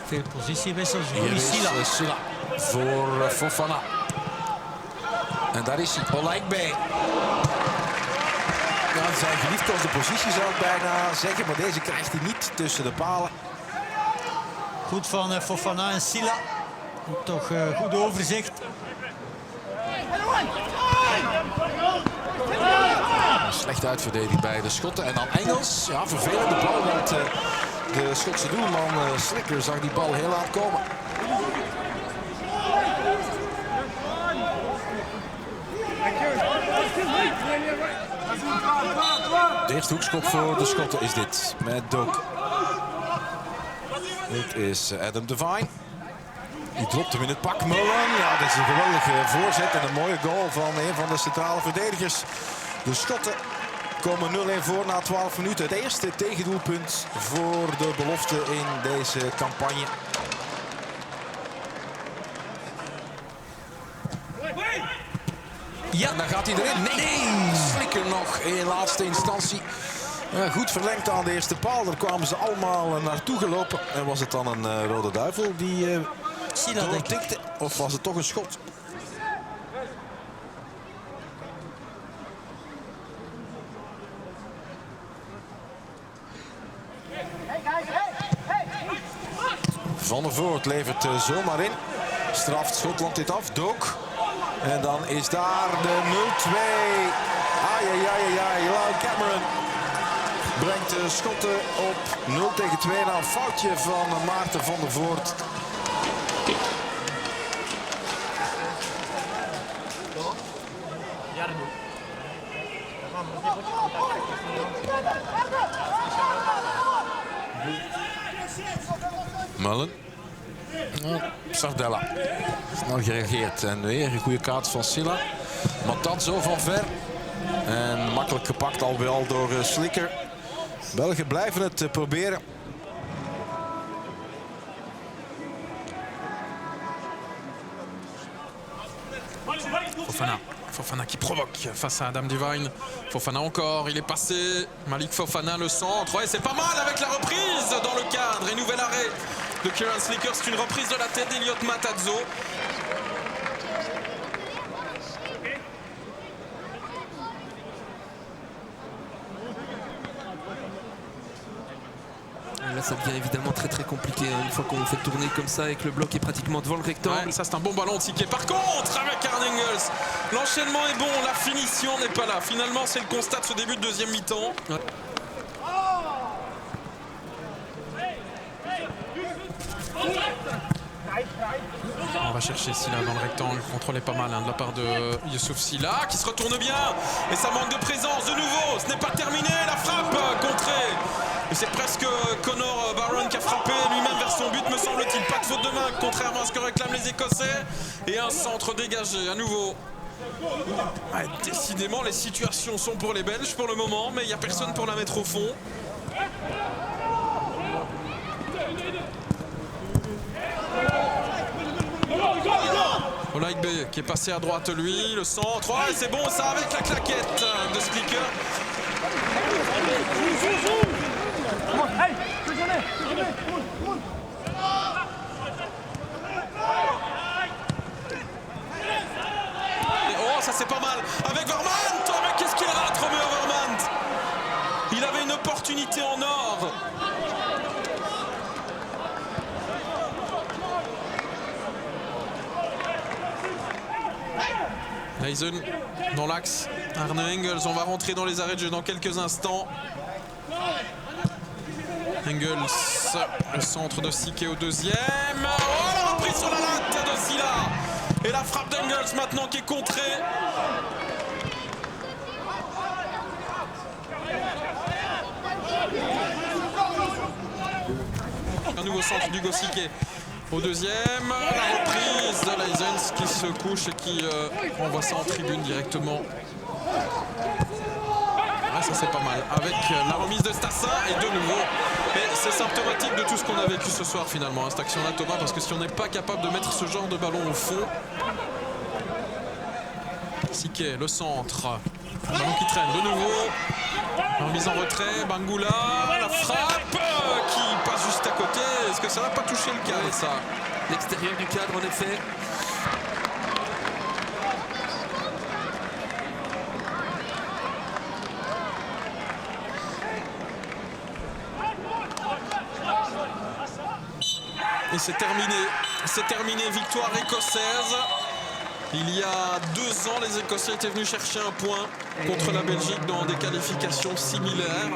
Veel positiewissels. Hier is Silla voor Fofana. En daar is hij, Olaigbe. Ja, zijn geliefkoosde positie zou ik bijna zeggen, maar deze krijgt hij niet tussen de palen. Goed van Fofana en Silla. Toch goed overzicht. Slecht uitverdedigd bij de Schotten. En dan Engels. Ja, vervelende bal, want de Schotse doelman Slicker zag die bal heel laat komen. De eerste hoekschop voor de Schotten is dit. Met Doak. Dit is Adam Devine. Die dropt hem in het pak. Mullen. Ja, dit is een geweldige voorzet en een mooie goal van een van de centrale verdedigers. De Schotten komen 0-1 voor na 12 minuten. Het eerste tegendoelpunt voor de belofte in deze campagne. Ja, en dan gaat hij erin. Nee, Slicker nog in laatste instantie. Ja, goed verlengd aan de eerste paal. Daar kwamen ze allemaal naartoe gelopen. En was het dan een rode duivel die doortikte? Of was het toch een schot? Van der Voort levert zomaar in. Straft Schotland dit af. Doak. En dan is daar de 0-2. Ai. Lau Cameron brengt de Schotten op 0-2 na een foutje van Maarten van der Voort. Mullen. Sardella. Snel gereageerd. En weer een goede kaart van Silla. Matanzo van ver. En makkelijk gepakt al wel door Slicker. Belgen blijven het proberen. Fofana qui provoque face à Adam Devine. Fofana encore, il est passé. Malik Fofana le centre. Ouais, c'est pas mal avec la reprise dans le cadre. Et nouvel arrêt de Kieran Slicker. C'est une reprise de la tête d'Eliott Matanzo. Là, ça devient évidemment très compliqué hein, une fois qu'on fait tourner comme ça et que le bloc est pratiquement devant le rectangle. Ouais, ça c'est un bon ballon de Siquet. Par contre, avec Arne Engels, l'enchaînement est bon, la finition n'est pas là. Finalement, c'est le constat de ce début de deuxième mi-temps. Ouais. On va chercher Silla dans le rectangle, le contrôle est pas mal hein, de la part de Youssouf Silla qui se retourne bien. Et ça manque de présence de nouveau, ce n'est pas terminé, la frappe contrée. Et c'est presque Connor Barron qui a frappé lui-même vers son but, me semble-t-il. Pas de faute de main, contrairement à ce que réclament les Écossais. Et un centre dégagé à nouveau. Ouais, décidément, les situations sont pour les Belges pour le moment, mais il n'y a personne pour la mettre au fond. Olaigbe qui est passé à droite lui, le centre, ouais, c'est bon ça avec la claquette de Slicker. Oh ça c'est pas mal avec Vermaat, oh, mais qu'est-ce qu'il rate Roméo Vermaat. Il avait une opportunité en or. Leisen dans l'axe, Arne Engels, on va rentrer dans les arrêts de jeu dans quelques instants. Engels, le centre de Siquet au deuxième. Oh, la reprise sur la latte de Silla. Et la frappe d'Engels maintenant qui est contrée. Un nouveau centre d'Hugo Siquet. Au deuxième, la reprise de Leisens qui se couche et qui envoie ça en tribune directement. Ah, ça c'est pas mal. Avec la remise de Stassin et de nouveau. Mais c'est symptomatique de tout ce qu'on a vécu ce soir finalement, hein, cette action-là Thomas, parce que si on n'est pas capable de mettre ce genre de ballon au fond. Siquet, le centre. Un ballon qui traîne de nouveau. La remise en retrait, Bangula, la frappe qui passe juste à côté. côté. Est-ce que ça va pas toucher le cadre, ça? L'extérieur du cadre, en effet. Et c'est terminé. C'est terminé. Victoire écossaise. Il y a 2 ans, les Écossais étaient venus chercher un point contre la Belgique dans des qualifications similaires.